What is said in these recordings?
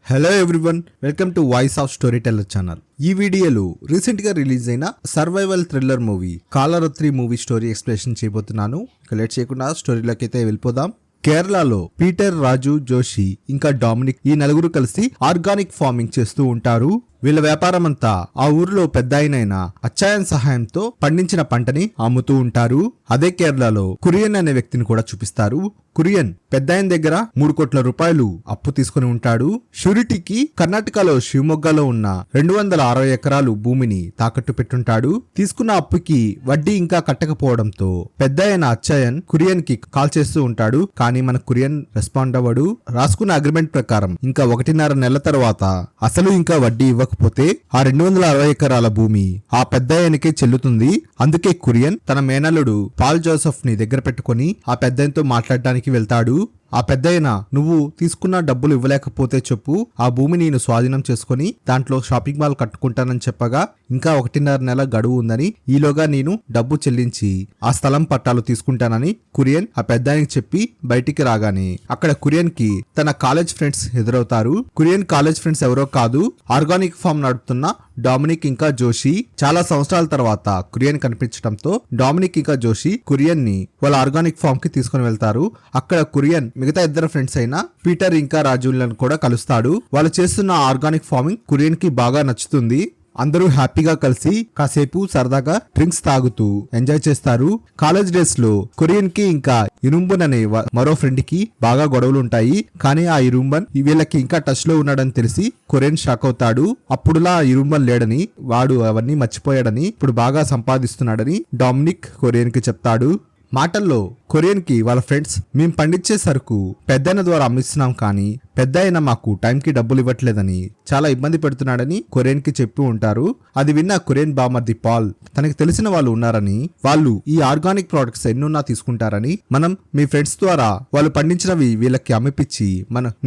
Hello everyone, welcome to voice of story teller channel. ఈ వీడియోలో recent గా release అయిన survival thriller movie Kalaratri movie story explanation చేయబోతున్నాను. ఇక లేట్ చేయకుండా స్టోరీలోకి అయితే వెళ్ళిపోదాం. కేరళలో పీటర్, రాజు, జోషి ఇంకా డామినిక్ ఈ నలుగురు కలిసి ఆర్గానిక్ ఫార్మింగ్ చేస్తూ ఉంటారు. వీళ్ళ వ్యాపారం అంతా ఆ ఊరిలో పెద్ద అయిన అచ్చాయన్ సహాయంతో పండించిన పంటని అమ్ముతూ ఉంటారు. అదే కేరళలో కురియన్ అనే వ్యక్తిని కూడా చూపిస్తారు. కురియన్ పెద్ద ఆయన దగ్గర 3 కోట్ల రూపాయలు అప్పు తీసుకుని ఉంటాడు. షూరిటీకి కర్ణాటకలో శివమొగ్గలో ఉన్న 260 ఎకరాలు భూమిని తాకట్టు పెట్టుంటాడు. తీసుకున్న అప్పుకి వడ్డీ ఇంకా కట్టకపోవడంతో పెద్ద అయిన అచ్చాయన్ కురియన్ కి కాల్ చేస్తూ ఉంటాడు. కానీ మన కురియన్ రెస్పాండ్ అవ్వడు. రాసుకున్న అగ్రిమెంట్ ప్రకారం ఇంకా 1.5 నెలల తర్వాత అసలు ఇంకా వడ్డీ ఇవ్వకపోతే ఆ 260 ఎకరాల భూమి ఆ పెద్ద ఆయనకే చెల్లుతుంది. అందుకే కురియన్ తన మేనల్లుడు పాల్ జోసెఫ్ ని దగ్గర పెట్టుకుని ఆ పెద్దయనతో మాట్లాడడానికి వెళ్తాడు. ఆ పెద్దయిన నువ్వు తీసుకున్న డబ్బులు ఇవ్వలేకపోతే చెప్పు, ఆ భూమి నేను స్వాధీనం చేసుకుని దాంట్లో షాపింగ్ మాల్ కట్టుకుంటానని చెప్పగా ఇంకా 1.5 నెల గడువు ఉందని, ఈలోగా నేను డబ్బు చెల్లించి ఆ స్థలం పట్టాలు తీసుకుంటానని కురియన్ ఆ పెద్దాయనకి చెప్పి బయటికి రాగానే అక్కడ కురియన్ కి తన కాలేజ్ ఫ్రెండ్స్ ఎదురవుతారు. కురియన్ కాలేజ్ ఫ్రెండ్స్ ఎవరో కాదు, ఆర్గానిక్ ఫార్మ్ నడుపుతున్న డామినిక్ ఇంకా జోషి. చాలా సంవత్సరాల తర్వాత కురియన్ కనిపించడంతో డామినిక్ ఇంకా జోషి కురియన్ ని వాళ్ళ ఆర్గానిక్ ఫార్మ్ కి తీసుకుని వెళ్తారు. అక్కడ కురియన్ మిగతా ఇద్దరు ఫ్రెండ్స్ అయిన పీటర్ ఇంకా రాజులను కూడా కలుస్తాడు. వాళ్ళు చేస్తున్న ఆర్గానిక్ ఫార్మింగ్ కురియన్ కి బాగా నచ్చుతుంది. అందరూ హ్యాపీగా కలిసి కాసేపు సరదాగా డ్రింక్స్ తాగుతూ ఎంజాయ్ చేస్తారు. కాలేజ్ డేస్ లో కురియన్ కి ఇంకా ఇరుంబన్ అనే మరో ఫ్రెండ్ కి బాగా గొడవలు ఉంటాయి. కానీ ఆ ఇరుంబన్ వీళ్ళకి ఇంకా టచ్ లో ఉన్నాడని తెలిసి కురియన్ షాక్ అవుతాడు. అప్పుడులా ఇరుంబన్ లేడని, వాడు అవన్నీ మర్చిపోయాడని, ఇప్పుడు బాగా సంపాదిస్తున్నాడని డామినిక్ కురియన్ కి చెప్తాడు. మాటల్లో కొరియన్ కి వాళ్ళ ఫ్రెండ్స్ మేము పండించే సరుకు పెద్దయిన ద్వారా అమ్మిస్తున్నాం, కానీ పెద్దయిన మాకు టైంకి డబ్బులు ఇవ్వట్లేదని, చాలా ఇబ్బంది పెడుతున్నాడని కొరియన్ కి చెప్పి ఉంటారు. అది విన్న కొరియన్ బామర్ది పాల్ తనకి తెలిసిన వాళ్ళు ఉన్నారని, వాళ్ళు ఈ ఆర్గానిక్ ప్రొడక్ట్స్ ఎన్నున్నా తీసుకుంటారని, మనం మీ ఫ్రెండ్స్ ద్వారా వాళ్ళు పండించినవి వీళ్ళకి అమ్మిపించి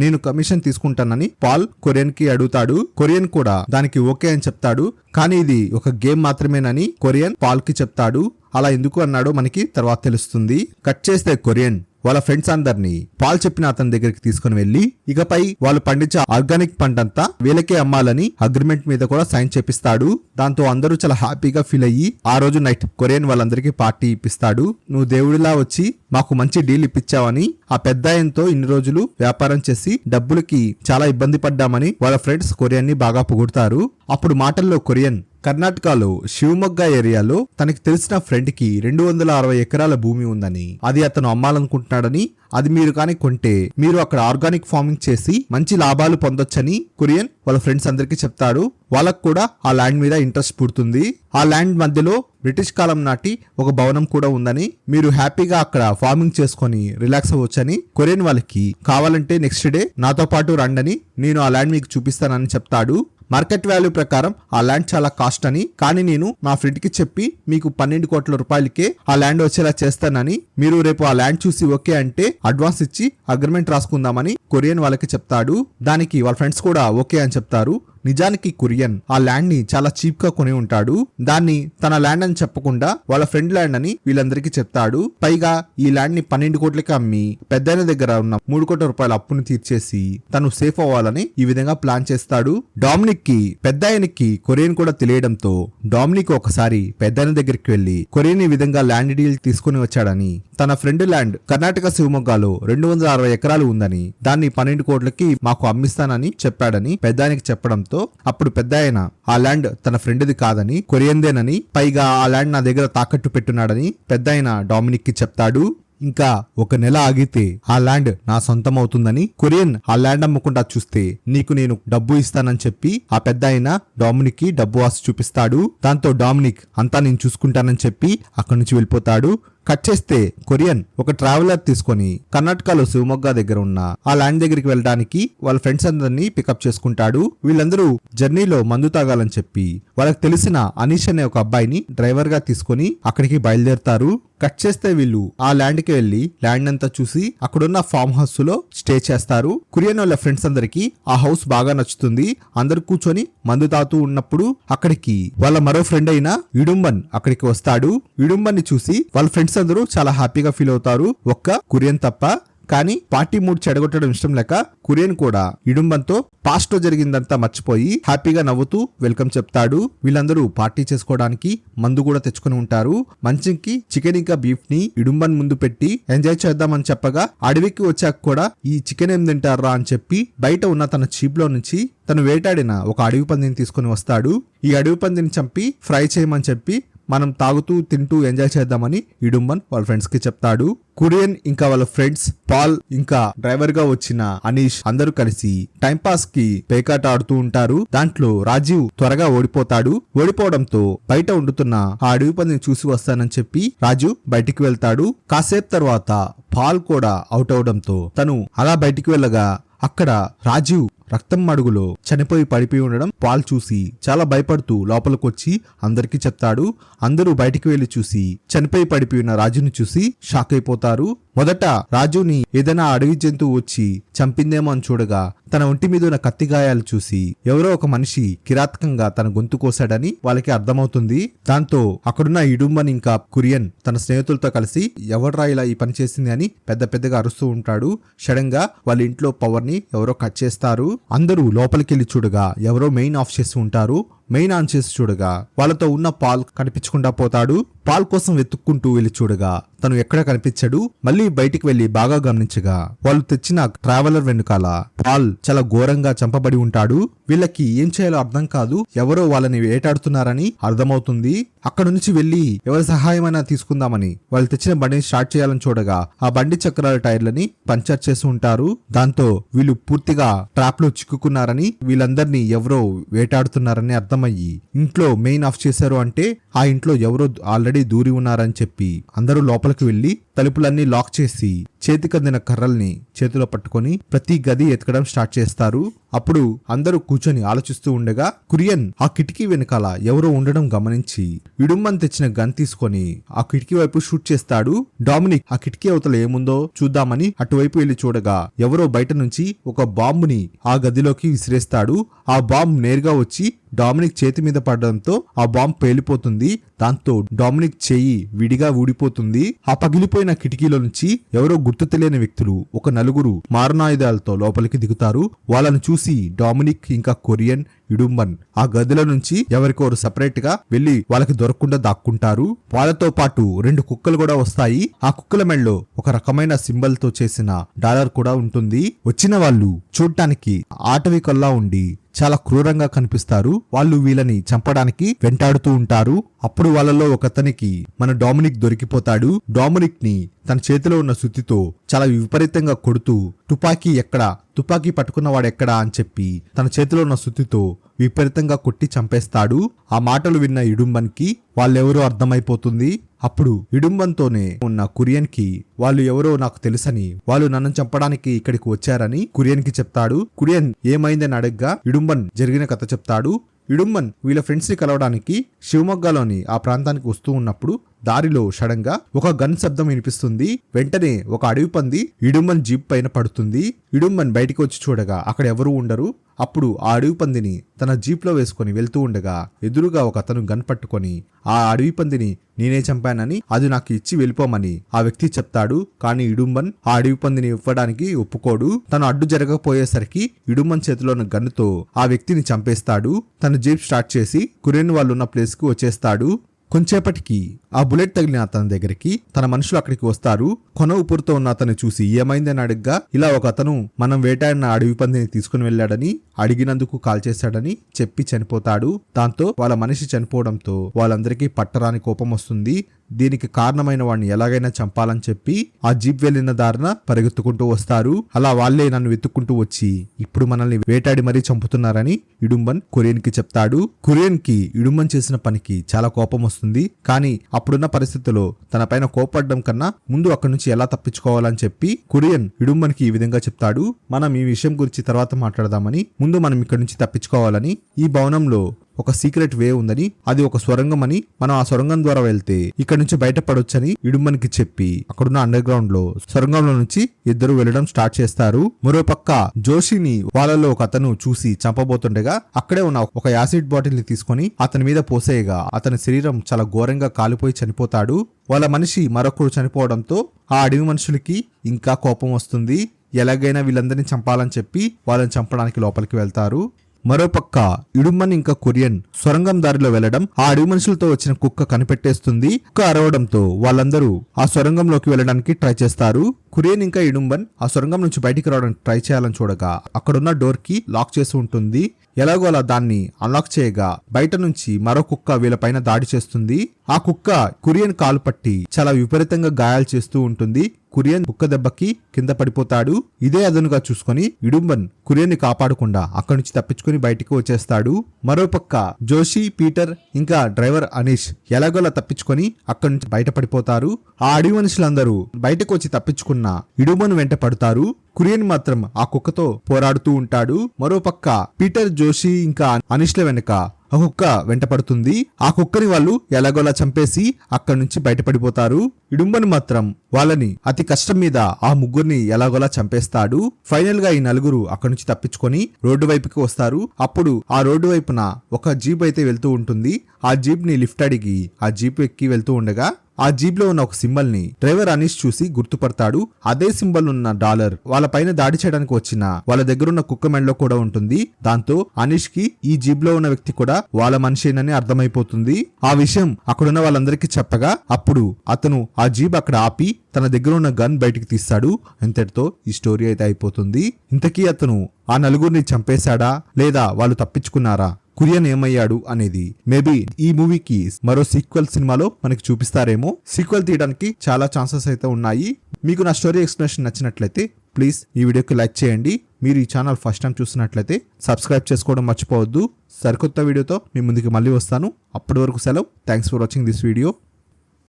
నేను కమిషన్ తీసుకుంటానని పాల్ కొరియన్ కి అడుగుతాడు. కొరియన్ కూడా దానికి ఓకే అని చెప్తాడు. కానీ ఇది ఒక గేమ్ మాత్రమేనని కొరియన్ పాల్ కి చెప్తాడు. అలా ఎందుకు అన్నాడో మనకి తర్వాత తెలుస్తుంది. కట్ చేస్తే కొరియన్ వాళ్ళ ఫ్రెండ్స్ అందరినీ పాల్ చెప్పిన అతని దగ్గరికి తీసుకుని వెళ్లి ఇకపై వాళ్ళు పండించే ఆర్గానిక్ పంటంతా వీళ్ళకే అమ్మాలని అగ్రిమెంట్ మీద కూడా సైన్ చేపిస్తాడు. దాంతో అందరూ చాలా హ్యాపీగా ఫీల్ అయ్యి ఆ రోజు నైట్ కొరియన్ వాళ్ళందరికీ పార్టీ ఇప్పిస్తాడు. నువ్వు దేవుడిలా వచ్చి మాకు మంచి డీల్ ఇప్పించావని, ఆ పెద్దాయనతో ఇన్ని రోజులు వ్యాపారం చేసి డబ్బులకి చాలా ఇబ్బంది పడ్డామని వాళ్ళ ఫ్రెండ్స్ కొరియన్ ని బాగా పొగుడతారు. అప్పుడు మాటల్లో కొరియన్ కర్ణాటకలో శివమొగ్గ ఏరియాలో తనకి తెలిసిన ఫ్రెండ్ కి 260 ఎకరాల భూమి ఉందని, అది అతను అమ్మాలనుకుంటున్నాడని, అది మీరు కానీ కొంటే మీరు అక్కడ ఆర్గానిక్ ఫార్మింగ్ చేసి మంచి లాభాలు పొందొచ్చని కురియన్ వాళ్ళ ఫ్రెండ్స్ అందరికీ చెప్తాడు. వాళ్ళకు కూడా ఆ ల్యాండ్ మీద ఇంట్రెస్ట్ పుడుతుంది. ఆ ల్యాండ్ మధ్యలో బ్రిటిష్ కాలం నాటి ఒక భవనం కూడా ఉందని, మీరు హ్యాపీగా అక్కడ ఫార్మింగ్ చేసుకొని రిలాక్స్ అవ్వచ్చని కొరియన్ వాళ్ళకి కావాలంటే నెక్స్ట్ డే నాతో పాటు రండని, నేను ఆ ల్యాండ్ మీకు చూపిస్తానని చెప్తాడు. మార్కెట్ వాల్యూ ప్రకారం ఆ ల్యాండ్ చాలా కాస్ట్ అని, కానీ నేను మా ఫ్రెండ్ కి చెప్పి మీకు 12 కోట్ల రూపాయలకే ఆ ల్యాండ్ వచ్చేలా చేస్తానని, మీరు రేపు ఆ ల్యాండ్ చూసి ఓకే అంటే అడ్వాన్స్ ఇచ్చి అగ్రిమెంట్ రాసుకుందామని కొరియన్ వాళ్ళకి చెప్తాడు. దానికి వాళ్ళ ఫ్రెండ్స్ కూడా ఓకే అని చెప్తారు. నిజానికి కురియన్ ఆ ల్యాండ్ ని చాలా చీప్ గా కొని ఉంటాడు. దాన్ని తన ల్యాండ్ అని చెప్పకుండా వాళ్ళ ఫ్రెండ్ ల్యాండ్ అని వీళ్ళందరికీ చెప్తాడు. పైగా ఈ ల్యాండ్ ని 12 కోట్లకి అమ్మి పెద్దయిన దగ్గర ఉన్న 3 కోట్ల రూపాయల అప్పును తీర్చేసి తను సేఫ్ అవ్వాలని ఈ విధంగా ప్లాన్ చేస్తాడు. డామినిక్ కి పెద్దయినకి కొరియన్ కూడా తెలియడంతో డామినిక్ ఒకసారి పెద్దయిన దగ్గరికి వెళ్లి కొరియన్ ఈ విధంగా ల్యాండ్ డీల్ తీసుకుని వచ్చాడని, తన ఫ్రెండ్ ల్యాండ్ కర్ణాటక శివమొగ్గలో 260 ఎకరాలు ఉందని, దాన్ని 12 కోట్లకి మాకు అమ్మిస్తానని చెప్పాడని పెద్దాయనకి చెప్పడంతో అప్పుడు పెద్దాయన ఆ ల్యాండ్ తన ఫ్రెండ్ది కాదని, కొరియన్దేనని, పైగా ఆ ల్యాండ్ నా దగ్గర తాకట్టు పెట్టున్నాడని పెద్దాయన డామినిక్ కి చెప్తాడు. ఇంకా 1 నెల ఆగితే ఆ ల్యాండ్ నా సొంతం అవుతుందని, కొరియన్ ఆ ల్యాండ్ అమ్మకుండా చూస్తే నీకు నేను డబ్బు ఇస్తానని చెప్పి ఆ పెద్దాయన డామినిక్ కి డబ్బు ఆశ చూపిస్తాడు. దాంతో డామినిక్ అంతా నేను చూసుకుంటానని చెప్పి అక్కడి నుంచి వెళ్ళిపోతాడు. కట్ చేస్తే కొరియన్ ఒక ట్రావెలర్ తీసుకొని కర్ణాటకలో శివమొగ్గ దగ్గర ఉన్న ఆ ల్యాండ్ దగ్గరికి వెళ్ళడానికి వాళ్ళ ఫ్రెండ్స్ అందరినీ పికప్ చేసుకుంటాడు. వీళ్ళందరూ జర్నీలో మందు తాగాలని చెప్పి వాళ్ళకి తెలిసిన అనీష్ అనే ఒక అబ్బాయిని డ్రైవర్ గా తీసుకొని అక్కడికి బయలుదేరుతారు. కట్ చేస్తే వీళ్ళు ఆ ల్యాండ్ కి వెళ్లి ల్యాండ్ అంతా చూసి అక్కడున్న ఫామ్ హౌస్ లో స్టే చేస్తారు. కురియన్ వాళ్ళ ఫ్రెండ్స్ అందరికి ఆ హౌస్ బాగా నచ్చుతుంది. అందరు కూర్చొని మందు తాగుతూ ఉన్నప్పుడు అక్కడికి వాళ్ళ మరో ఫ్రెండ్ అయిన ఇడుంబన్ అక్కడికి వస్తాడు. ఇడుంబన్ ని చూసి వాళ్ళ ఫ్రెండ్స్ అందరూ చాలా హ్యాపీగా ఫీల్ అవుతారు, ఒక్క కురియన్ తప్ప. కానీ పార్టీ మూడ్ చెడగొట్టడం ఇష్టం లేక కురియన్ కూడా ఇడుంబన్తో పాస్ట్ లో జరిగిందంతా మర్చిపోయి హ్యాపీగా నవ్వుతూ వెల్కమ్ చెప్తాడు. వీళ్ళందరూ పార్టీ చేసుకోవడానికి మందు కూడా తెచ్చుకుని ఉంటారు. మంచంకి చికెన్ ఇంకా బీఫ్ ని ఇడుంబన్ ముందు పెట్టి ఎంజాయ్ చేద్దామని చెప్పగా అడవికి వచ్చాక కూడా ఈ చికెన్ ఏం తింటారా అని చెప్పి బయట ఉన్న తన చీప్ లో నుంచి తను వేటాడిన ఒక అడవి పందిని తీసుకుని వస్తాడు. ఈ అడవి పందిని చంపి ఫ్రై చేయమని చెప్పి మనం తాగుతూ తింటూ ఎంజాయ్ చేద్దామని ఇడుంబన్ వాళ్ళ ఫ్రెండ్స్ కి చెప్తాడు. కురియన్ ఇంకా వాళ్ళ ఫ్రెండ్స్ పాల్ ఇంకా డ్రైవర్ గా వచ్చిన అనీష్ అందరూ కలిసి టైం పాస్ కి పేకాట ఆడుతూ ఉంటారు. దాంట్లో రాజీవ్ త్వరగా ఓడిపోతాడు. ఓడిపోవడంతో బయట ఉండుతున్న ఆ అడవి పందిని చూసి వస్తానని చెప్పి రాజు బయటికి వెళ్తాడు. కాసేపు తర్వాత పాల్ కూడా అవుట్ అవడంతో తను అలా బయటికి వెళ్ళగా అక్కడ రాజీవ్ రక్తం మడుగులో చనిపోయి పడిపోయి ఉండడం పాల్ చూసి చాలా భయపడుతూ లోపలికొచ్చి అందరికీ చెప్తాడు. అందరూ బయటికి వెళ్లి చూసి చనిపోయి పడిపోయిన రాజుని చూసి షాక్ అయిపోతారు. మొదట రాజుని ఏదైనా అడవి జంతువు వచ్చి చంపిందేమో అని చూడగా తన ఒంటి మీద ఉన్న కత్తి గాయాలు చూసి ఎవరో ఒక మనిషి కిరాతకంగా తన గొంతు కోసాడని వాళ్ళకి అర్థమవుతుంది. దాంతో అక్కడున్న ఇడుంబన్ ఇంకా కురియన్ తన స్నేహితులతో కలిసి ఎవడ్రా ఇలా ఈ పని చేసింది అని పెద్దగా అరుస్తూ ఉంటాడు. సడన్ గా వాళ్ళ ఇంట్లో పవర్ ని ఎవరో కట్ చేస్తారు. అందరూ లోపలికెళ్లి చూడగా ఎవరో మెయిన్ ఆఫ్ చేసి ఉంటారు. మెయిన్ ఆన్ చేసి చూడగా వాళ్ళతో ఉన్న పాల్ కనిపించకుండా పోతాడు. పాల్ కోసం వెతుక్కుంటూ వెళ్లి చూడగా తను ఎక్కడ కనిపించడు. మళ్ళీ బయటికి వెళ్లి బాగా గమనించగా వాళ్ళు తెచ్చిన ట్రావెలర్ వెనుకాల పాల్ చాలా ఘోరంగా చంపబడి ఉంటాడు. వీళ్ళకి ఏం చేయాలో అర్థం కాదు. ఎవరో వాళ్ళని వేటాడుతున్నారని అర్థమవుతుంది. అక్కడ నుంచి వెళ్లి ఎవరి సహాయమైనా తీసుకుందామని వాళ్ళు తెచ్చిన బండిని స్టార్ట్ చేయాలని చూడగా ఆ బండి చక్రాల టైర్లని పంచర్ చేసి ఉంటారు. దాంతో వీళ్ళు పూర్తిగా ట్రాప్ లో చిక్కుకున్నారని వీళ్ళందరినీ ఎవరో వేటాడుతున్నారని అర్థమయ్యి ఇంట్లో మెయిన్ ఆఫ్ చేశారు. అంటే ఆ ఇంట్లో ఎవరో ఆల్రెడీ దూరి ఉన్నారని చెప్పి అందరూ లోపలికి వెళ్లి తలుపులన్నీ లాక్ చేసి చేతికందిన కర్రల్ని చేతిలో పట్టుకొని ప్రతి గది ఎతకడం స్టార్ట్ చేస్తారు. అప్పుడు అందరూ కూర్చొని ఆలోచిస్తూ ఉండగా కురియన్ ఆ కిటికీ వెనకాల ఎవరో ఉండడం గమనించి ఇడుంబన్ తెచ్చిన గన్ తీసుకొని ఆ కిటికీ వైపు షూట్ చేస్తాడు. డామినిక్ ఆ కిటికీ అవతల ఏముందో చూద్దామని అటువైపు వెళ్లి చూడగా ఎవరో బయట నుంచి ఒక బాంబుని ఆ గదిలోకి విసిరేస్తాడు. ఆ బాంబు నేరుగా వచ్చి డామినిక్ చేతి మీద పడడంతో ఆ బాంబు పేలిపోతుంది. దాంతో డామినిక్ చెయ్యి విడిగా ఊడిపోతుంది. ఆ పగిలిపోయిన కిటికీలో నుంచి ఎవరో గుర్తు తెలియని వ్యక్తులు ఒక నలుగురు మారణాయుధాలతో లోపలికి దిగుతారు. వాళ్ళను చూసి డామినిక్ ఇంకా కొరియన్ ఇడుంబన్ ఆ గదిలో నుంచి ఎవరికోరు సెపరేట్ గా వెళ్లి వాళ్ళకి దొరకకుండా దాక్కుంటారు. వాళ్ళతో పాటు 2 కుక్కలు కూడా వస్తాయి. ఆ కుక్కల మెడలో ఒక రకమైన సింబల్ తో చేసిన డాలర్ కూడా ఉంటుంది. వచ్చిన వాళ్ళు చూడటానికి ఆటవికల్లా ఉండి చాలా క్రూరంగా కనిపిస్తారు. వాళ్ళు వీళ్ళని చంపడానికి వెంటాడుతూ ఉంటారు. అప్పుడు వాళ్ళలో ఒకతనికి మన డామినిక్ దొరికిపోతాడు. డామినిక్ ని తన చేతిలో ఉన్న సుత్తితో చాలా విపరీతంగా కొడుతూ తుపాకీ పట్టుకున్నవాడెక్కడా అని చెప్పి తన చేతిలో ఉన్న సుత్తితో విపరీతంగా కొట్టి చంపేస్తాడు. ఆ మాటలు విన్న ఇడుంబన్ కి వాళ్ళెవరో అర్థమైపోతుంది. అప్పుడు ఇడుంబన్తోనే ఉన్న కురియన్ కి వాళ్ళు ఎవరో నాకు తెలుసని, వాళ్ళు నన్ను చంపడానికి ఇక్కడికి వచ్చారని కురియన్ కి చెప్తాడు. కురియన్ ఏమైందని అడగ్గా ఇడుంబన్ జరిగిన కథ చెప్తాడు. ఇడుంబన్ వీళ్ళ ఫ్రెండ్స్ ని కలవడానికి శివమొగ్గలోని ఆ ప్రాంతానికి వస్తూ ఉన్నప్పుడు దారిలో సడన్ గా ఒక గన్ శబ్దం వినిపిస్తుంది. వెంటనే ఒక అడవి పంది ఇడుంబన్ జీప్ పైన పడుతుంది. ఇడుంబన్ బయటికి వచ్చి చూడగా అక్కడ ఎవరూ ఉండరు. అప్పుడు ఆ అడవి పందిని తన జీప్ లో వేసుకుని వెళ్తూ ఉండగా ఎదురుగా ఒక అతను గన్ పట్టుకొని ఆ అడవి పందిని నేనే చంపానని అది నాకు ఇచ్చి వెళ్ళిపోమని ఆ వ్యక్తి చెప్తాడు. కానీ ఇడుంబన్ ఆ అడవి పందిని ఇవ్వడానికి ఒప్పుకోడు. తను అడ్డు జరగకపోయేసరికి ఇడుంబన్ చేతిలో ఉన్న గన్నుతో ఆ వ్యక్తిని చంపేస్తాడు. తన జీప్ స్టార్ట్ చేసి కురియన్ వాళ్ళు ఉన్న ప్లేస్ కు వచ్చేస్తాడు. కొంచేపటికి ఆ బుల్లెట్ తగిలిన అతని దగ్గరికి తన మనుషులు అక్కడికి వస్తారు. కొన ఊపిరితో ఉన్న అతను చూసి ఏమైందని అడగ్గా ఇలా ఒక అతను మనం వేటాడిన అడవి పందిని తీసుకుని వెళ్ళాడని, అడిగినందుకు కాల్ చేశాడని చెప్పి చనిపోతాడు. దాంతో వాళ్ళ మనిషి చనిపోవడంతో వాళ్ళందరికీ పట్టరాని కోపం వస్తుంది. దీనికి కారణమైన వాడిని ఎలాగైనా చంపాలని చెప్పి ఆ జీప్ వెళ్లిన దారిన పరిగెత్తుకుంటూ వస్తారు. అలా వాళ్లే నన్ను వెతుక్కుంటూ వచ్చి ఇప్పుడు మనల్ని వేటాడి మరీ చంపుతున్నారని ఇడుంబన్ కొరియన్ కి చెప్తాడు. కొరియన్ కి ఇడుంబన్ చేసిన పనికి చాలా కోపం వస్తుంది. కానీ అప్పుడున్న పరిస్థితుల్లో తన పైన కోపడడం కన్నా ముందు అక్కడి నుంచి ఎలా తప్పించుకోవాలని చెప్పి కొరియన్ ఇడుంబన్ కి ఈ విధంగా చెప్తాడు. మనం ఈ విషయం గురించి తర్వాత మాట్లాడదామని, ముందు మనం ఇక్కడి నుంచి తప్పించుకోవాలని ఈ భవనంలో ఒక సీక్రెట్ వే ఉందని, అది ఒక సొరంగం అని, మనం ఆ సొరంగం ద్వారా వెళ్తే ఇక్కడ నుంచి బయటపడొచ్చని ఇడుంబన్కి చెప్పి అక్కడున్న అండర్ గ్రౌండ్ లో సొరంగంలో నుంచి ఇద్దరు వెళ్ళడం స్టార్ట్ చేస్తారు. మరోపక్క జోషిని వాళ్ళలో ఒక అతను చూసి చంపబోతుండగా అక్కడే ఉన్న ఒక యాసిడ్ బాటిల్ ని తీసుకొని అతని మీద పోసేయగా అతని శరీరం చాలా ఘోరంగా కాలిపోయి చనిపోతాడు. వాళ్ళ మనిషి మరొకరు చనిపోవడంతో ఆ అడవి మనుషులకి ఇంకా కోపం వస్తుంది. ఎలాగైనా వీళ్ళందరినీ చంపాలని చెప్పి వాళ్ళని చంపడానికి లోపలికి వెళ్తారు. మరోపక్క ఇడుంబన్ ఇంకా కురియన్ సొరంగం దారిలో వెళ్లడం ఆ అడవి మనుషులతో వచ్చిన కుక్క కనిపెట్టేస్తుంది. కుక్క అరవడంతో వాళ్ళందరూ ఆ సొరంగంలోకి వెళ్ళడానికి ట్రై చేస్తారు. కురియన్ ఇంకా ఇడుంబన్ ఆ సొరంగం నుంచి బయటికి రావడానికి ట్రై చేయాలని చూడగా అక్కడున్న డోర్ కి లాక్ చేసి ఉంటుంది. ఎలాగో అలా దాన్ని అన్లాక్ చేయగా బయట నుంచి మరో కుక్క వీళ్ళపైన దాడి చేస్తుంది. ఆ కుక్క కురియన్ కాలు పట్టి చాలా విపరీతంగా గాయాలు చేస్తూ ఉంటుంది. కురియన్ కుక్క దెబ్బకి కింద పడిపోతాడు. ఇదే అదనుగా చూసుకొని ఇడుంబన్ కురియన్ ని కాపాడకుండా అక్కడి నుంచి తప్పించుకుని బయటికి వచ్చేస్తాడు. మరోపక్క జోషి, పీటర్ ఇంకా డ్రైవర్ అనీష్ ఎలాగోలా తప్పించుకొని అక్కడి నుంచి బయట పడిపోతారు. ఆ అడవి మనుషులందరూ బయటకు వచ్చి తప్పించుకున్న ఇడుంబన్ వెంట పడతారు. కురియన్ మాత్రం ఆ కుక్కతో పోరాడుతూ ఉంటాడు. మరోపక్క పీటర్, జోషి ఇంకా అనీష్ల వెనక ఆ కుక్క వెంట పడుతుంది. ఆ కుక్కని వాళ్ళు ఎలాగోలా చంపేసి అక్కడి నుంచి బయటపడిపోతారు. ఇడుంబన్ మాత్రం వాళ్ళని అతి కష్టం మీద ఆ ముగ్గురిని ఎలాగోలా చంపేస్తాడు. ఫైనల్ గా ఈ నలుగురు అక్కడి నుంచి తప్పించుకొని రోడ్డు వైపుకి వస్తారు. అప్పుడు ఆ రోడ్డు వైపున ఒక జీప్ అయితే వెళ్తూ ఉంటుంది. ఆ జీప్ ని లిఫ్ట్ అడిగి ఆ జీప్ ఎక్కి వెళ్తూ ఉండగా ఆ జీప్ లో ఉన్న ఒక సింబల్ ని డ్రైవర్ అనీష్ చూసి గుర్తుపడతాడు. అదే సింబల్ ఉన్న డాలర్ వాళ్ళ పైన దాడి చేయడానికి వచ్చిన వాళ్ళ దగ్గర ఉన్న కుక్క మెండలో కూడా ఉంటుంది. దాంతో అనీష్ కి ఈ జీప్ లో ఉన్న వ్యక్తి కూడా వాళ్ళ మనిషేనని అర్థమైపోతుంది. ఆ విషయం అక్కడున్న వాళ్ళందరికీ చెప్పగా అప్పుడు అతను ఆ జీప్ అక్కడ ఆపి తన దగ్గర ఉన్న గన్ బయటికి తీస్తాడు. ఇంతటితో ఈ స్టోరీ అయితే అయిపోతుంది. ఇంతకీ అతను ఆ నలుగురిని చంపేశాడా లేదా వాళ్ళు తప్పించుకున్నారా, కురియన్ ఏమయ్యాడు అనేది మేబీ ఈ మూవీకి మరో సీక్వెల్ సినిమాలో మనకి చూపిస్తారేమో. సీక్వెల్ తీయడానికి చాలా ఛాన్సెస్ అయితే ఉన్నాయి. మీకు నా స్టోరీ ఎక్స్ప్లెనేషన్ నచ్చినట్లయితే ప్లీజ్ ఈ వీడియోకి లైక్ చేయండి. మీరు ఈ ఛానల్ ఫస్ట్ టైం చూస్తున్నట్లయితే సబ్స్క్రైబ్ చేసుకోవడం మర్చిపోవద్దు. సరికొత్త వీడియోతో మీ ముందుకి మళ్ళీ వస్తాను. అప్పటి వరకు సెలవు. Thanks for watching this video.